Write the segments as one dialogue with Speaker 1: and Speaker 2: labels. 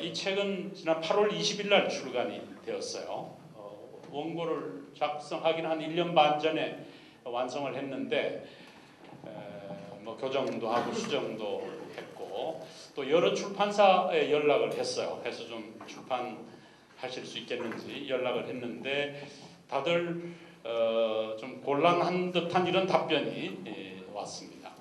Speaker 1: 이 책은 지난 8월 20일 날 출간이 되었어요. 원고를 작성하기는 한 1년 반 전에 완성을 했는데 교정도 하고 수정도 했고 또 여러 출판사에 연락을 했어요. 해서 좀 출판하실 수 있겠는지 연락을 했는데 다들 좀 곤란한 듯한 이런 답변이 왔습니다.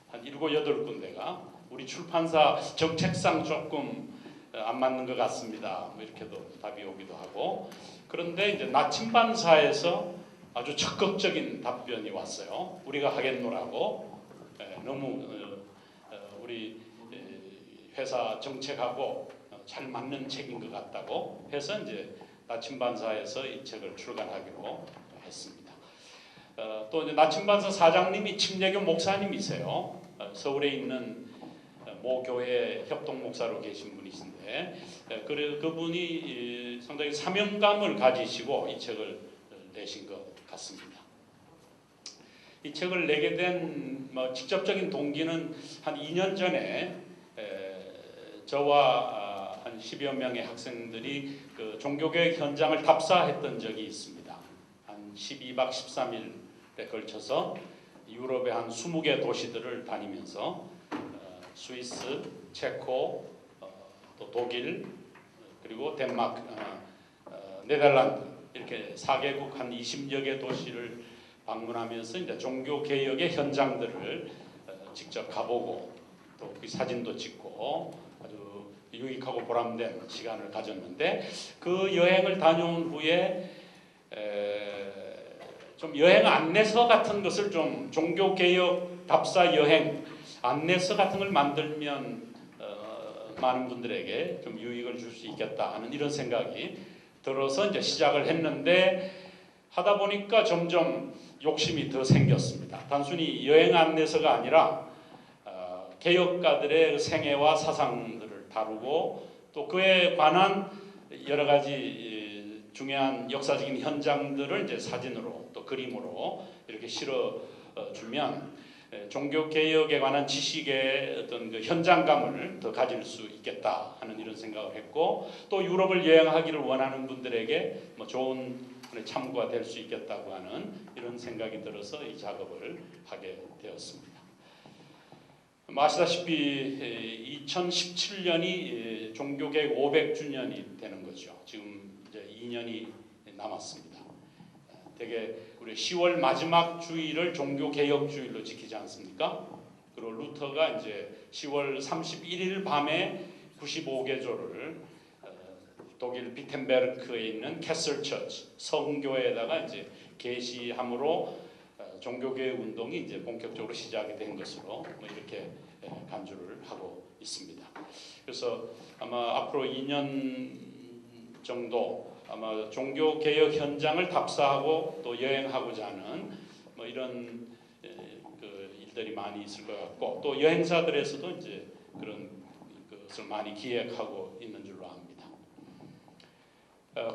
Speaker 1: 한 7, 8군데가 우리 출판사 정책상 조금 안 맞는 것 같습니다. 뭐 이렇게도 답이 오기도 하고 그런데 이제 나침반사에서 아주 적극적인 답변이 왔어요. 우리가 하겠노라고 너무 우리 회사 정책하고 잘 맞는 책인 것 같다고 해서 이제 나침반사에서 이 책을 출간하기로 했습니다. 또 이제 나침반사 사장님이 침례교 목사님이세요. 서울에 있는 모 교회 협동 목사로 계신 분이신데 그분이 상당히 사명감을 가지시고 이 책을 내신 것 같습니다. 이 책을 내게 된 직접적인 동기는 한 2년 전에 저와 한 10여 명의 학생들이 그 종교개혁 현장을 답사했던 적이 있습니다. 한 12박 13일에 걸쳐서 유럽의 한 20개 도시들을 다니면서 스위스, 체코, 또 독일, 그리고 덴마크, 네덜란드 이렇게 4개국 한 20여 개 도시를 방문하면서 이제 종교 개혁의 현장들을 직접 가보고 또 그 사진도 찍고 아주 유익하고 보람된 시간을 가졌는데 그 여행을 다녀온 후에 좀 여행 안내서 같은 것을 좀 종교 개혁 답사 여행 안내서 같은 걸 만들면 많은 분들에게 좀 유익을 줄 수 있겠다 하는 이런 생각이 들어서 이제 시작을 했는데 하다 보니까 점점 욕심이 더 생겼습니다. 단순히 여행 안내서가 아니라 개혁가들의 생애와 사상들을 다루고 또 그에 관한 여러 가지 중요한 역사적인 현장들을 이제 사진으로 또 그림으로 이렇게 실어주면 종교 개혁에 관한 지식의 어떤 그 현장감을 더 가질 수 있겠다 하는 이런 생각을 했고 또 유럽을 여행하기를 원하는 분들에게 좋은 참고가 될 수 있겠다고 하는 이런 생각이 들어서 이 작업을 하게 되었습니다. 아시다시피 2017년이 종교개혁 500주년이 되는 거죠. 지금 이제 2년이 남았습니다. 되게 우리 10월 마지막 주일을 종교개혁주일로 지키지 않습니까? 그리고 루터가 이제 10월 31일 밤에 95개조를 독일 비텐베르크에 있는 캐슬 처치 성교회에다가 이제 게시함으로 종교개혁 운동이 이제 본격적으로 시작이 된 것으로 이렇게 간주를 하고 있습니다. 그래서 아마 앞으로 2년 정도 아마 종교개혁 현장을 답사하고 또 여행하고자 하는 이런 그 일들이 많이 있을 것 같고 또 여행사들에서도 이제 그런 것을 많이 기획하고 있는 줄로 압니다.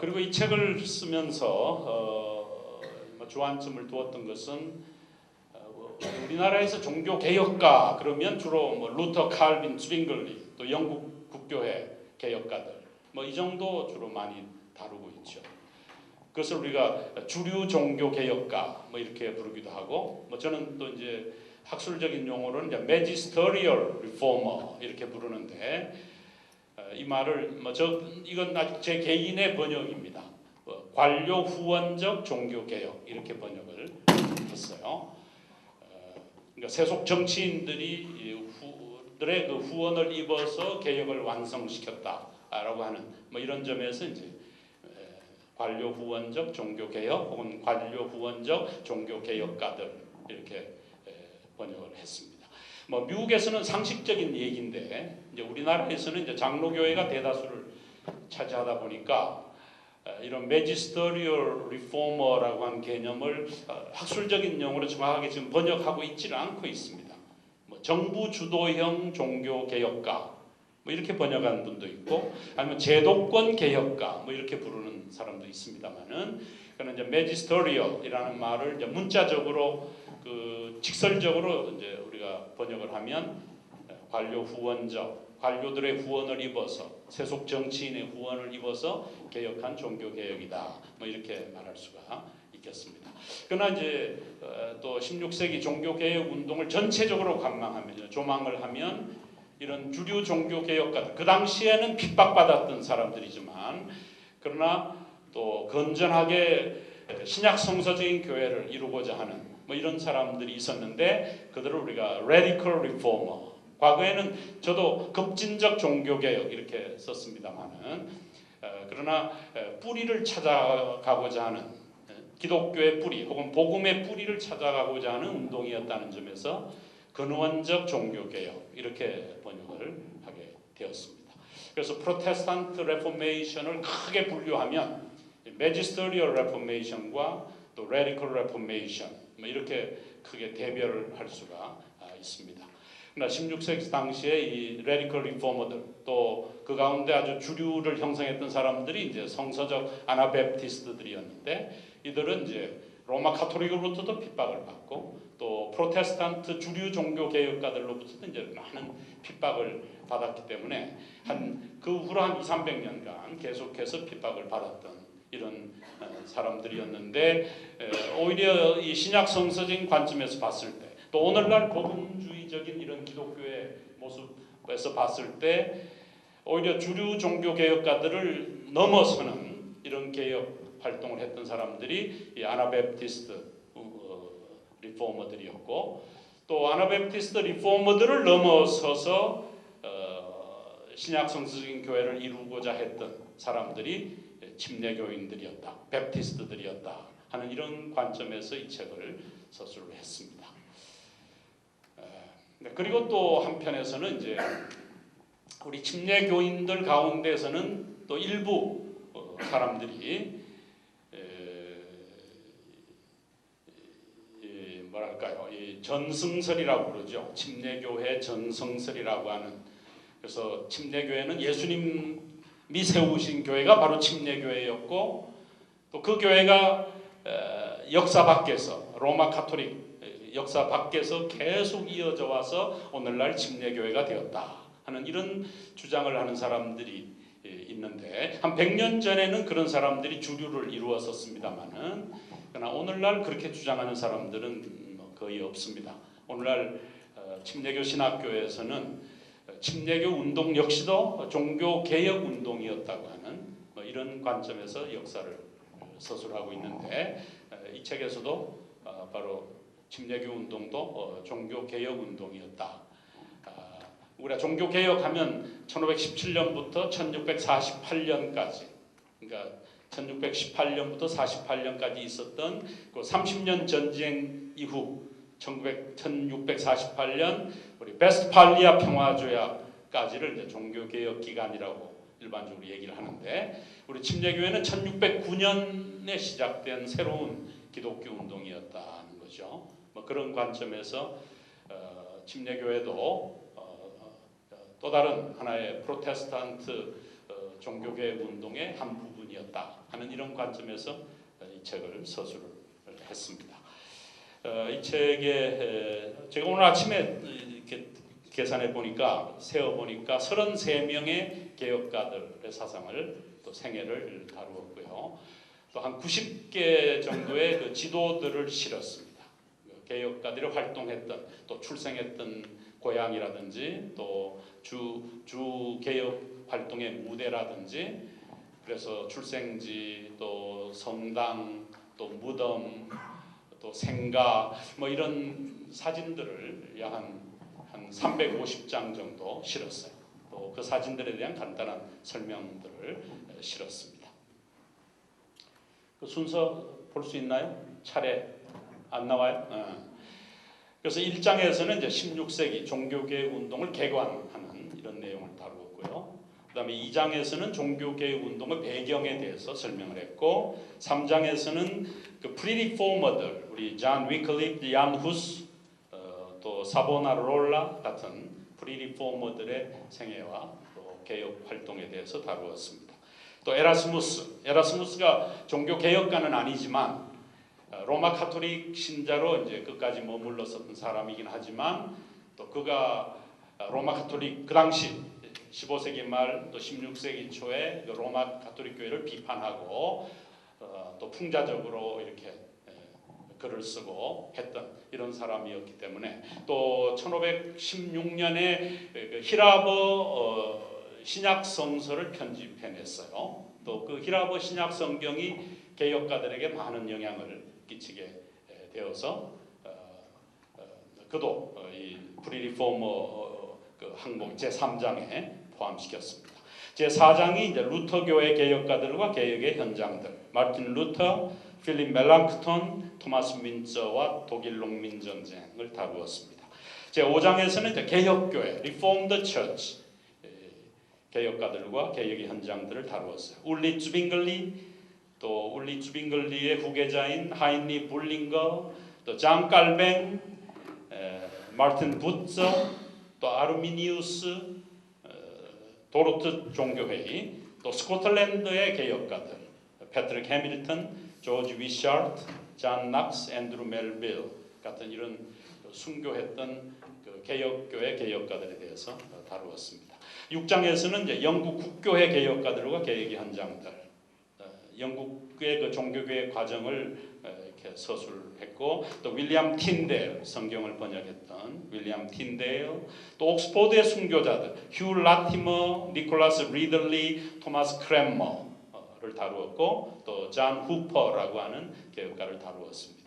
Speaker 1: 그리고 이 책을 쓰면서 주안점을 두었던 것은 우리나라에서 종교개혁가 그러면 주로 루터, 칼빈, zwingli 또 영국 국교회 개혁가들 이 정도 주로 많이 다루고 있죠. 그것을 우리가 주류 종교 개혁가 이렇게 부르기도 하고 저는 또 이제 학술적인 용어로는 이제 magisterial reformer 이렇게 부르는데 이 말을 이건 제 개인의 번역입니다. 관료 후원적 종교 개혁 이렇게 번역을 했어요. 그러니까 세속 정치인들이 들의 그 후원을 입어서 개혁을 완성시켰다라고 하는 이런 점에서 이제 관료 후원적 종교 개혁 혹은 관료 후원적 종교 개혁가들 이렇게 번역을 했습니다. 미국에서는 상식적인 얘기인데 이제 우리나라에서는 이제 장로교회가 대다수를 차지하다 보니까 이런 magisterial reformer라고 하는 개념을 학술적인 용어로 정확하게 지금 번역하고 있지는 않고 있습니다. 정부 주도형 종교 개혁가 이렇게 번역하는 분도 있고 아니면 제도권 개혁가 이렇게 부르는 사람도 있습니다만은 그는 이제 magisterial이라는 말을 이제 문자적으로 직설적으로 이제 우리가 번역을 하면 관료 후원적 관료들의 후원을 입어서 세속 정치인의 후원을 입어서 개혁한 종교 개혁이다. 뭐 이렇게 말할 수가 있겠습니다. 그러나 이제 또 16세기 종교 개혁 운동을 전체적으로 조망을 하면 이런 주류 종교 개혁가들 그 당시에는 핍박받았던 사람들이지만 그러나 또 건전하게 신약 성서적인 교회를 이루고자 하는 뭐 이런 사람들이 있었는데 그들을 우리가 radical reformer, 과거에는 저도 급진적 종교개혁 이렇게 썼습니다만은 그러나 뿌리를 찾아가고자 하는 기독교의 뿌리 혹은 복음의 뿌리를 찾아가고자 하는 운동이었다는 점에서 근원적 종교개혁 이렇게 번역을 하게 되었습니다. 그래서 프로테스탄트 레포메이션을 크게 분류하면 매지스터리얼 레포메이션과 또 radical reformation 뭐 이렇게 크게 대별을 할 수가 있습니다. 그러나 16세기 당시에 이 radical reformer들 또 그 가운데 아주 주류를 형성했던 사람들이 이제 성서적 아나베프티스트들이었는데 이들은 이제 로마 카톨릭으로부터도 핍박을 받고 또 프로테스탄트 주류 종교 개혁가들로부터도 이제 많은 핍박을 받았기 때문에 그 후로 한 200~300년간 계속해서 핍박을 받았던 이런 사람들이었는데 오히려 이 신약 성서적인 관점에서 봤을 때 또 오늘날 복음주의적인 이런 기독교의 모습에서 봤을 때 오히려 주류 종교 개혁가들을 넘어서는 이런 개혁 활동을 했던 사람들이 이 아나베프티스트 리포머들이었고 또 아나베프티스트 리포머들을 넘어서서 신약 성서적인 교회를 이루고자 했던 사람들이 침례교인들이었다, 베프티스트들이었다 하는 이런 관점에서 이 책을 서술을 했습니다. 그리고 또 한편에서는 이제 우리 침례교인들 가운데서는 또 일부 사람들이 뭐랄까요, 이 전승설이라고 그러죠. 침례교회 전승설이라고 하는. 그래서 침례교회는 예수님이 세우신 교회가 바로 침례교회였고 또 그 교회가 역사 밖에서 로마 카톨릭 역사 밖에서 계속 이어져 와서 오늘날 침례교회가 되었다 하는 이런 주장을 하는 사람들이 있는데 한 100년 전에는 그런 사람들이 주류를 이루었었습니다만은 그러나 오늘날 그렇게 주장하는 사람들은 거의 없습니다. 오늘날 침례교 신학교에서는 침례교 운동 역시도 종교 개혁 운동이었다고 하는 이런 관점에서 역사를 서술하고 있는데 이 책에서도 바로 침례교 운동도 종교 개혁 운동이었다. 우리가 종교 개혁하면 1517년부터 1648년까지 그러니까 1618년부터 48년까지 있었던 그 30년 전쟁 이후 1648년 우리 베스트팔리아 평화조약까지를 이제 종교개혁 기간이라고 일반적으로 얘기를 하는데 우리 침례교회는 1609년에 시작된 새로운 기독교 운동이었다는 거죠. 뭐 그런 관점에서 침례교회도 또 다른 하나의 프로테스탄트 종교개혁 운동의 한 부분이었다 하는 이런 관점에서 이 책을 서술을 했습니다. 이 책에 제가 오늘 아침에 이렇게 계산해 보니까 세어 보니까 33명의 개혁가들의 사상을 또 생애를 다루었고요. 또 한 90개 정도의 그 지도들을 실었습니다. 개혁가들이 활동했던 또 출생했던 고향이라든지 또 주 개혁 활동의 무대라든지 그래서 출생지 또 성당 또 무덤 또 생가 뭐 이런 사진들을 약 한 350장 정도 실었어요. 또 그 사진들에 대한 간단한 설명들을 실었습니다. 그 순서 볼 수 있나요? 차례 안 나와요? 그래서 1장에서는 이제 16세기 종교개혁 운동을 개관하는 이런 내용을 다루었고요. 그 다음에 2장에서는 종교개혁 운동의 배경에 대해서 설명을 했고 3장에서는 그 프리리포머들 우리 존 위클리프, 얀 후스, 또 사보나롤라 같은 프리리포머들의 생애와 또 개혁 활동에 대해서 다루었습니다. 또 에라스무스가 종교개혁가는 아니지만 로마 카톨릭 신자로 이제 끝까지 머물렀었던 사람이긴 하지만 또 그가 로마 카톨릭 그 당시 15세기 말 또 16세기 초에 그 로마 가톨릭 교회를 비판하고 또 풍자적으로 이렇게 글을 쓰고 했던 이런 사람이었기 때문에 또 1516년에 히라버 신약 성서를 편집해냈어요. 또 그 히라버 신약 성경이 개혁가들에게 많은 영향을 끼치게 되어서 그도 이 프리리포머 그 항목 제3장에 포함시켰습니다. 제4장이 이제 루터교회 개혁가들과 개혁의 현장들, 마르틴 루터, 필립 멜랑크톤, 토마스 민저와 독일 농민 전쟁을 다루었습니다. 제5장에서는 이제 개혁교회, 리폼드 처치, 개혁가들과 개혁의 현장들을 다루었어요. 울리 즈빙글리, 또 울리 즈빙글리의 후계자인 하인리 불링거, 또 장 깔뱅, 마르틴 부처, 또 아르미니우스, 도로트 종교회의, 또 스코틀랜드의 개혁가들, 패트릭 해밀턴, 조지 위샤트, 존 낙스, 앤드루 멜빌 같은 이런 순교했던 그 개혁교회 개혁가들에 대해서 다루었습니다. 6장에서는 이제 영국 국교회 개혁가들과 개혁의 현장들, 영국의 그 종교개혁 과정을 이렇게 서술했고, 또 윌리엄 틴데일, 성경을 번역했던 윌리엄 틴데일, 또 옥스포드의 순교자들, 휴 라티머, 니콜라스 리들리, 토마스 크랜머를 다루었고, 또 존 후퍼라고 하는 개혁가를 다루었습니다.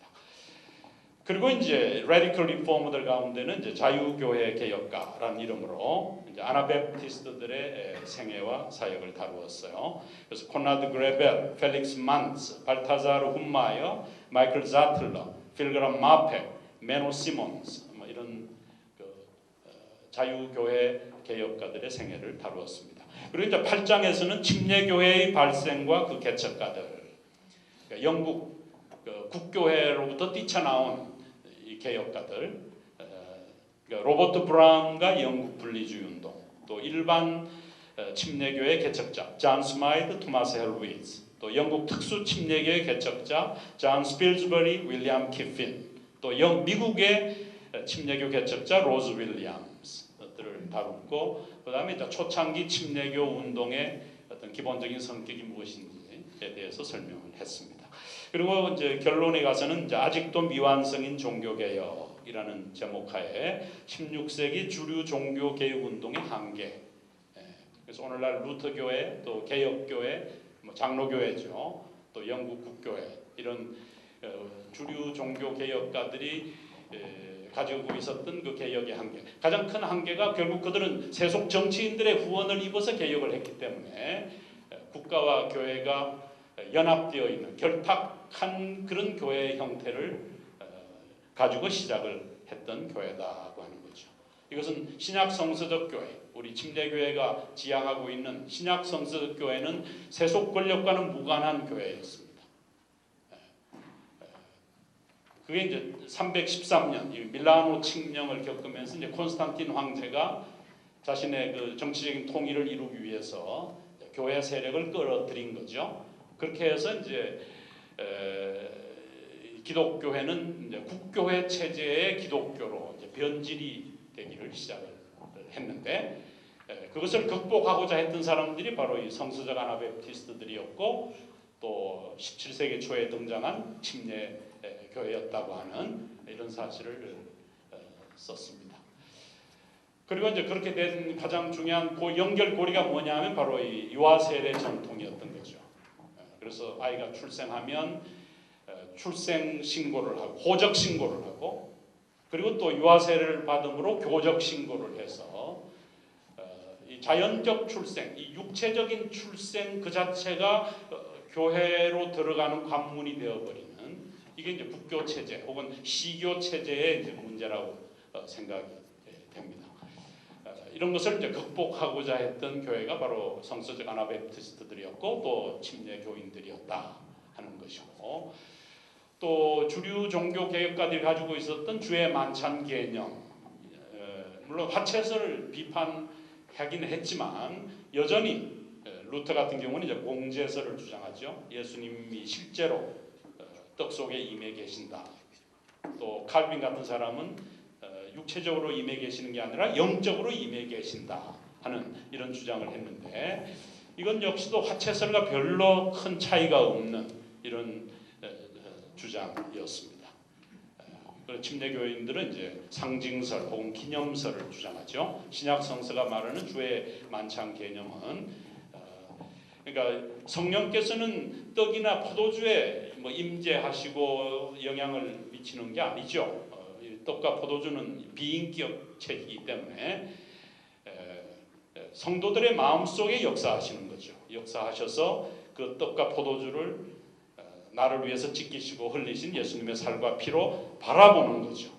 Speaker 1: 그리고 이제 레디컬 리포머들 가운데는 이제 자유교회 개혁가라는 이름으로 이제 아나베프티스트들의 생애와 사역을 다루었어요. 그래서 코나드 그레벨, 펠릭스 만츠, 발타자르 훈마이어, 마이클 자틀러, 필그람 마페, 메노 시몬스 뭐 이런 그 자유교회 개혁가들의 생애를 다루었습니다. 그리고 이제 8장에서는 침례교회의 발생과 그 개척가들, 그러니까 영국 그 국교회로부터 뛰쳐나온 개혁가들, 로버트 브라운과 영국 분리주의 운동, 또 일반 침례교회 개척자 존 스마이드, 토마스 헬위즈, 또 영국 특수 침례교회 개척자 존 스필즈버리, 윌리엄 키핀, 또 미국의 침례교 개척자 로즈 윌리엄스들을 다뤘고, 그다음에 초창기 침례교 운동의 어떤 기본적인 성격이 무엇인지에 대해서 설명을 했습니다. 그리고 이제 결론에 가서는 이제 아직도 미완성인 종교개혁이라는 제목하에 16세기 주류 종교개혁 운동의 한계. 그래서 오늘날 루터교회, 또 개혁교회, 뭐 장로교회죠, 또 영국 국교회 이런 주류 종교개혁가들이 가지고 있었던 그 개혁의 한계. 가장 큰 한계가 결국 그들은 세속 정치인들의 후원을 입어서 개혁을 했기 때문에 국가와 교회가 연합되어 있는 결탁한 그런 교회의 형태를 가지고 시작을 했던 교회다고 하는 거죠. 이것은 신약 성서적 교회, 우리 침례교회가 지향하고 있는 신약 성서적 교회는 세속 권력과는 무관한 교회였습니다. 그게 이제 313년 밀라노 칙령을 겪으면서 이제 콘스탄틴 황제가 자신의 그 정치적인 통일을 이루기 위해서 교회 세력을 끌어들인 거죠. 그렇게 해서 이제 기독교회는 이제 국교회 체제의 기독교로 이제 변질이 되기를 시작을 했는데, 그것을 극복하고자 했던 사람들이 바로 이 성서적 아나베프티스트들이었고, 또 17세기 초에 등장한 침례 교회였다고 하는 이런 사실을 썼습니다. 그리고 이제 그렇게 된 가장 중요한 그 연결고리가 뭐냐면 바로 이 유아세례 전통이었던 거죠. 그래서 아이가 출생하면 출생 신고를 하고 호적 신고를 하고, 그리고 또 유아세례를 받음으로 교적 신고를 해서 이 자연적 출생, 이 육체적인 출생 그 자체가 교회로 들어가는 관문이 되어버리는, 이게 이제 국교 체제 혹은 시교 체제의 이제 문제라고 생각이 됩니다. 이런 것을 이제 극복하고자 했던 교회가 바로 성서적 아나베프티스트들이었고, 또 침례 교인들이었다 하는 것이고, 또 주류 종교 개혁가들이 가지고 있었던 주의 만찬 개념, 물론 화채설을 비판하긴 했지만 여전히 루터 같은 경우는 이제 공제설을 주장하죠. 예수님이 실제로 떡 속에 임해 계신다. 또 칼빈 같은 사람은 육체적으로 임해 계시는 게 아니라 영적으로 임해 계신다 하는 이런 주장을 했는데 이건 역시도 화채설과 별로 큰 차이가 없는 이런 주장이었습니다. 침례교인들은 이제 상징설 혹은 기념설을 주장하죠. 신약 성서가 말하는 주의 만찬 개념은 그러니까 성령께서는 떡이나 포도주에 뭐 임재하시고 영향을 미치는 게 아니죠. 떡과 포도주는 비인격체이기 때문에 성도들의 마음속에 역사하시는 거죠. 역사하셔서 그 떡과 포도주를 나를 위해서 찢기시고 흘리신 예수님의 살과 피로 바라보는 거죠.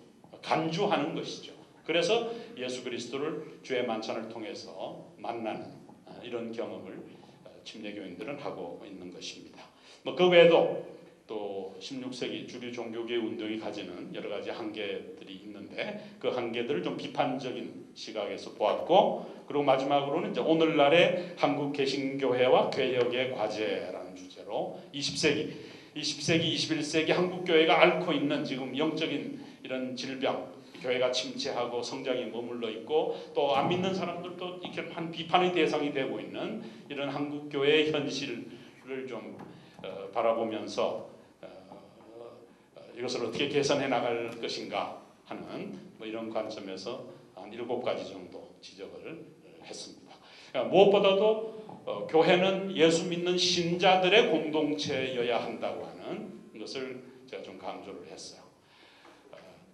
Speaker 1: 간주하는 것이죠. 그래서 예수 그리스도를 주의 만찬을 통해서 만나는 이런 경험을 침례교인들은 하고 있는 것입니다. 그 외에도 또 16세기 주류 종교계 운동이 가지는 여러 가지 한계들이 있는데 그 한계들을 좀 비판적인 시각에서 보았고, 그리고 마지막으로는 이제 오늘날의 한국 개신교회와 개혁의 과제라는 주제로 20세기, 21세기 한국 교회가 앓고 있는 지금 영적인 이런 질병, 교회가 침체하고 성장이 머물러 있고 또 안 믿는 사람들도 이렇게 한 비판의 대상이 되고 있는 이런 한국 교회의 현실을 좀 바라보면서 이것을 어떻게 개선해 나갈 것인가 하는 이런 관점에서 한 7가지 정도 지적을 했습니다. 무엇보다도 교회는 예수 믿는 신자들의 공동체여야 한다고 하는 것을 제가 좀 강조를 했어요.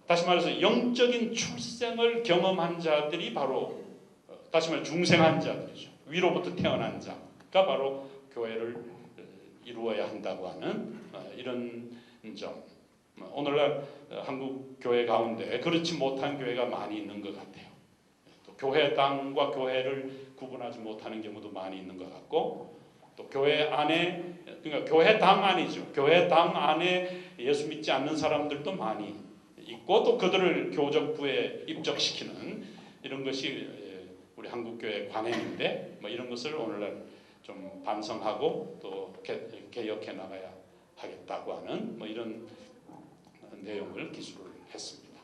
Speaker 1: 다시 말해서 영적인 출생을 경험한 자들이 바로 다시 말해 중생한 자들이죠. 위로부터 태어난 자가 바로 교회를 이루어야 한다고 하는 이런 점. 오늘날 한국 교회 가운데 그렇지 못한 교회가 많이 있는 것 같아요. 또 교회당과 교회를 구분하지 못하는 경우도 많이 있는 것 같고, 또 교회 안에, 그러니까 교회당 안이죠. 교회당 안에 예수 믿지 않는 사람들도 많이 있고 또 그들을 교적부에 입적시키는 이런 것이 우리 한국 교회 관행인데 이런 것을 오늘날 좀 반성하고 또 개혁해 나가야 하겠다고 하는 이런 내용을 기술을 했습니다.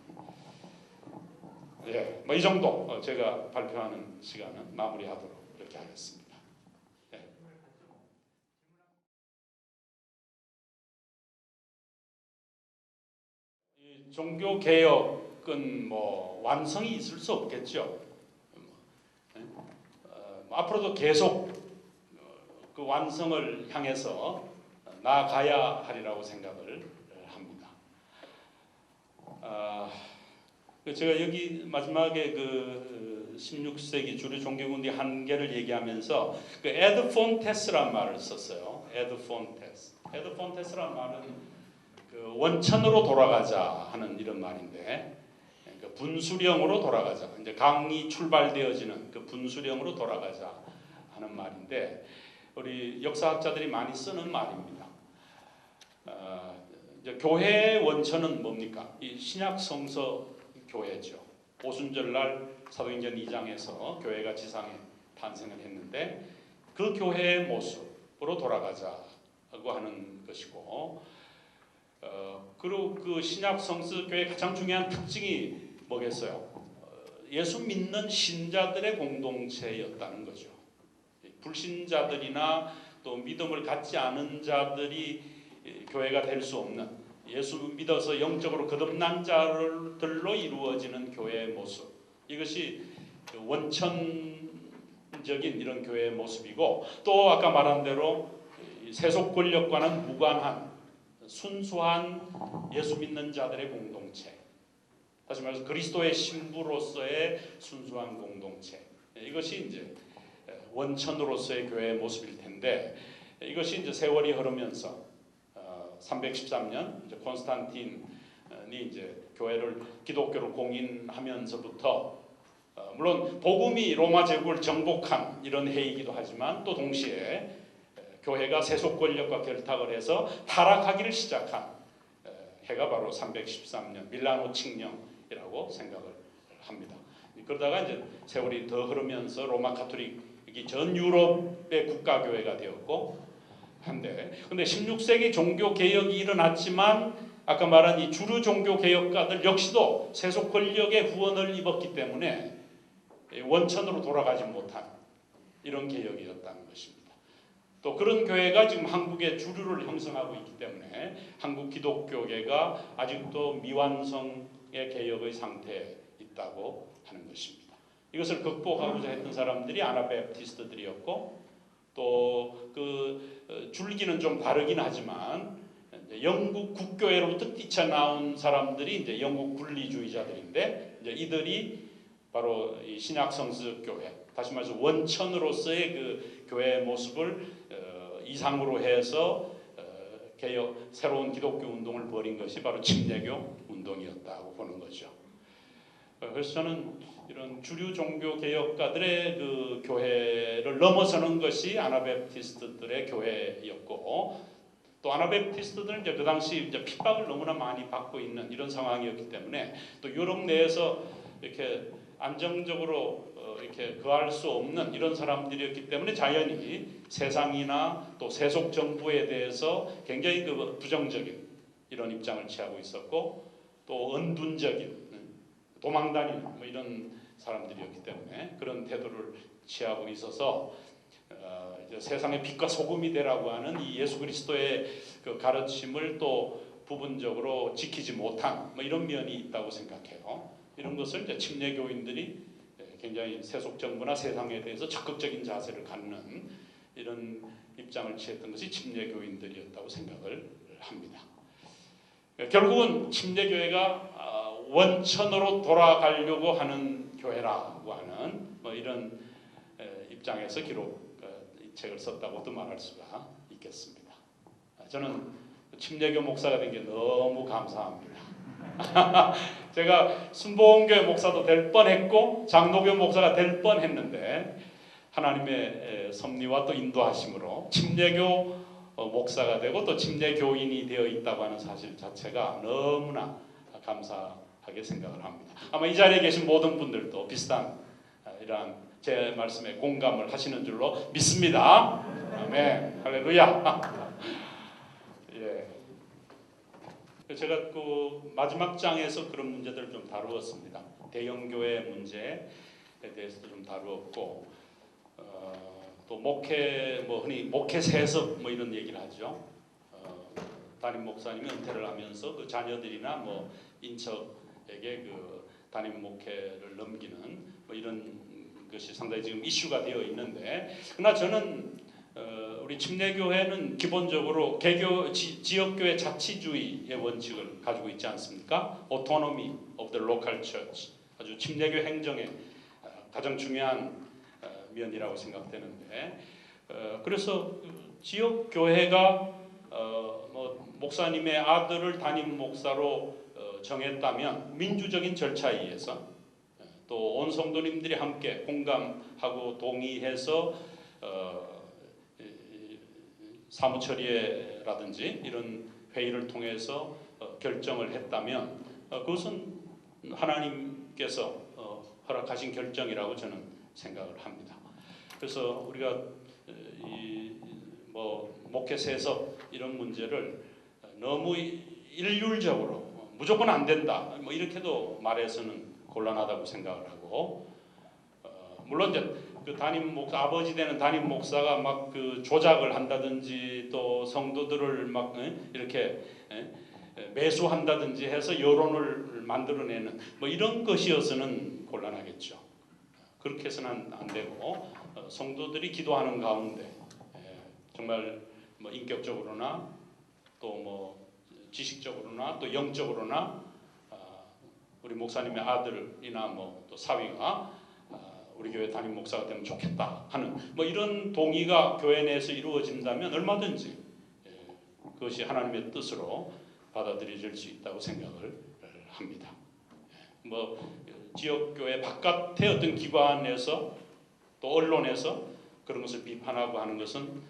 Speaker 1: 예, 이 정도 제가 발표하는 시간은 마무리하도록 이렇게 하겠습니다. 예. 이 종교 개혁은 완성이 있을 수 없겠죠. 앞으로도 계속 그 완성을 향해서 나아가야 하리라고 생각을 합니다. 제가 여기 마지막에 그 16세기 주류 종교군의 한계를 얘기하면서 그 에드 폰테스란 말을 썼어요. 에드 폰테스. 에드 폰테스란 말은 그 원천으로 돌아가자 하는 이런 말인데, 그 분수령으로 돌아가자. 이제 강이 출발되어지는 그 분수령으로 돌아가자 하는 말인데, 우리 역사학자들이 많이 쓰는 말입니다. 이제 교회의 원천은 뭡니까? 이 신약 성서 교회죠. 오순절날 사도행전 2장에서 교회가 지상에 탄생을 했는데 그 교회의 모습으로 돌아가자고 하는 것이고, 그리고 그 신약 성서 교회의 가장 중요한 특징이 뭐겠어요? 예수 믿는 신자들의 공동체였다는 거죠. 불신자들이나 또 믿음을 갖지 않은 자들이 교회가 될 수 없는, 예수 믿어서 영적으로 거듭난 자들로 이루어지는 교회의 모습, 이것이 원천적인 이런 교회의 모습이고, 또 아까 말한 대로 세속 권력과는 무관한 순수한 예수 믿는 자들의 공동체, 다시 말해서 그리스도의 신부로서의 순수한 공동체, 이것이 이제 원천으로서의 교회의 모습일 텐데, 이것이 이제 세월이 흐르면서 313년 이제 콘스탄틴이 이제 교회를 기독교로 공인하면서부터 물론 복음이 로마 제국을 정복한 이런 해이기도 하지만 또 동시에 교회가 세속 권력과 결탁을 해서 타락하기를 시작한 해가 바로 313년 밀라노 칙령이라고 생각을 합니다. 그러다가 이제 세월이 더 흐르면서 로마 가톨릭이 전 유럽의 국가교회가 되었고 한데, 근데 16세기 종교 개혁이 일어났지만 아까 말한 이 주류 종교 개혁가들 역시도 세속 권력의 후원을 입었기 때문에 원천으로 돌아가지 못한 이런 개혁이었다는 것입니다. 또 그런 교회가 지금 한국의 주류를 형성하고 있기 때문에 한국 기독교계가 아직도 미완성의 개혁의 상태에 있다고 하는 것입니다. 이것을 극복하고자 했던 사람들이 아나베프티스트들이었고 또 그 줄기는 좀 다르긴 하지만 영국 국교회로부터 뛰쳐나온 사람들이 이제 영국 분리주의자들인데 이제 이들이 바로 이 신약 성서 교회, 다시 말해서 원천으로서의 그 교회의 모습을 이상으로 해서 개혁, 새로운 기독교 운동을 벌인 것이 바로 침례교 운동이었다고 보는 거죠. 그래서 저는 이런 주류 종교 개혁가들의 그 교회를 넘어서는 것이 아나베프티스트들의 교회였고, 또 아나베프티스트들은 이제 그 당시 이제 핍박을 너무나 많이 받고 있는 이런 상황이었기 때문에 또 유럽 내에서 이렇게 안정적으로 이렇게 거할 수 없는 이런 사람들이었기 때문에 자연히 세상이나 또 세속 정부에 대해서 굉장히 그 부정적인 이런 입장을 취하고 있었고, 또 은둔적인 도망다니는 뭐 이런 사람들이었기 때문에 그런 태도를 취하고 있어서 이제 세상의 빛과 소금이 되라고 하는 이 예수 그리스도의 그 가르침을 또 부분적으로 지키지 못한 뭐 이런 면이 있다고 생각해요. 이런 것을 이제 침례교인들이 굉장히 세속 정부나 세상에 대해서 적극적인 자세를 갖는 이런 입장을 취했던 것이 침례교인들이었다고 생각을 합니다. 결국은 침례교회가 원천으로 돌아가려고 하는 교회라고 하는 뭐 이런 입장에서 이 책을 썼다고도 말할 수가 있겠습니다. 저는 침례교 목사가 된 게 너무 감사합니다. 제가 순복음교회 목사도 될 뻔했고 장로교 목사가 될 뻔했는데 하나님의 섭리와 또 인도하심으로 침례교 목사가 되고 또 침례교인이 되어 있다고 하는 사실 자체가 너무나 감사하게 생각을 합니다. 아마 이 자리에 계신 모든 분들도 비슷한 이러한 제 말씀에 공감을 하시는 줄로 믿습니다. 아멘. 할렐루야. 예. 제가 그 마지막 장에서 그런 문제들을 좀 다루었습니다. 대형교회 문제에 대해서도 좀 다루었고, 또 목회 뭐 흔히 목회 세습 뭐 이런 얘기를 하죠. 담임 목사님이 은퇴를 하면서 그 자녀들이나 뭐 인척에게 그 담임 목회를 넘기는 뭐 이런 것이 상당히 지금 이슈가 되어 있는데, 그러나 저는 우리 침례교회는 기본적으로 지역교회 자치주의의 원칙을 가지고 있지 않습니까? Autonomy of the local church, 아주 침례교 행정의 가장 중요한 면이라고 생각되는데, 그래서 지역교회가 뭐 목사님의 아들을 담임 목사로 정했다면 민주적인 절차에 의해서 또 온 성도님들이 함께 공감하고 동의해서 사무처리라든지 이런 회의를 통해서 결정을 했다면 그것은 하나님께서 허락하신 결정이라고 저는 생각을 합니다. 그래서 우리가 뭐 목회 세습 이런 문제를 너무 일률적으로 무조건 안 된다 뭐 이렇게도 말해서는 곤란하다고 생각을 하고, 물론 이제 그 담임 목사, 아버지 되는 담임 목사가 막 그 조작을 한다든지 또 성도들을 막 이렇게 매수한다든지 해서 여론을 만들어내는 뭐 이런 것이어서는 곤란하겠죠. 그렇게 해서는 안 되고 성도들이 기도하는 가운데 정말 뭐 인격적으로나 또 뭐 지식적으로나 또 영적으로나 우리 목사님의 아들이나 뭐 또 사위가 우리 교회 담임 목사가 되면 좋겠다 하는 뭐 이런 동의가 교회 내에서 이루어진다면 얼마든지 그것이 하나님의 뜻으로 받아들여질 수 있다고 생각을 합니다. 뭐 지역교회 바깥의 어떤 기관에서 또 언론에서 그런 것을 비판하고 하는 것은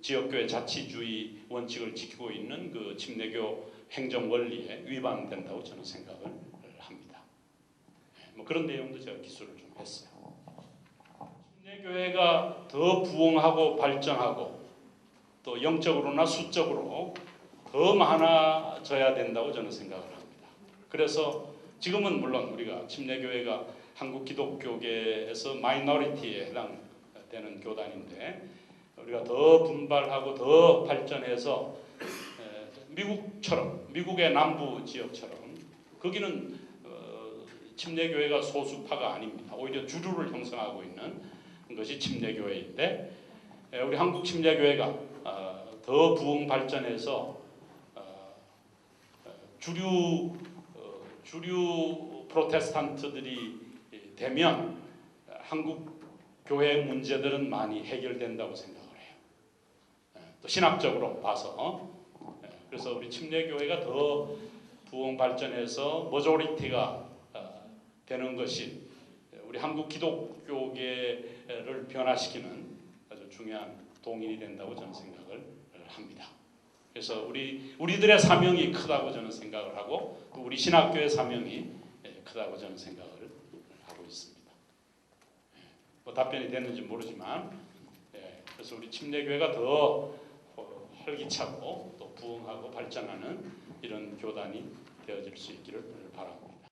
Speaker 1: 지역교회 자치주의 원칙을 지키고 있는 그 침례교 행정 원리에 위반된다고 저는 생각을 합니다. 뭐 그런 내용도 제가 기술을 좀 했어요. 침례교회가 더 부흥하고 발전하고 또 영적으로나 수적으로 더 많아져야 된다고 저는 생각을 합니다. 그래서 지금은 물론 우리가 침례교회가 한국 기독교계에서 마이너리티에 해당되는 교단인데 우리가 더 분발하고 더 발전해서 미국처럼 미국의 남부 지역처럼 거기는 침례교회가 소수파가 아닙니다. 오히려 주류를 형성하고 있는 것이 침례교회인데 우리 한국 침례교회가 더 부흥 발전해서 주류 프로테스탄트들이 되면 한국 교회 문제들은 많이 해결된다고 생각을 해요. 또 신학적으로 봐서 그래서 우리 침례교회가 더 부흥 발전해서 머조리티가 되는 것이 우리 한국 기독교계를 변화시키는 아주 중요한 동인이 된다고 저는 생각을 합니다. 그래서 우리들의 사명이 크다고 저는 생각을 하고 또 우리 신학교의 사명이 크다고 저는 생각을 하고 있습니다. 뭐 답변이 됐는지 모르지만 그래서 우리 침례교회가 더 활기차고 또 부흥하고 발전하는 이런 교단이 되어질 수 있기를 바랍니다.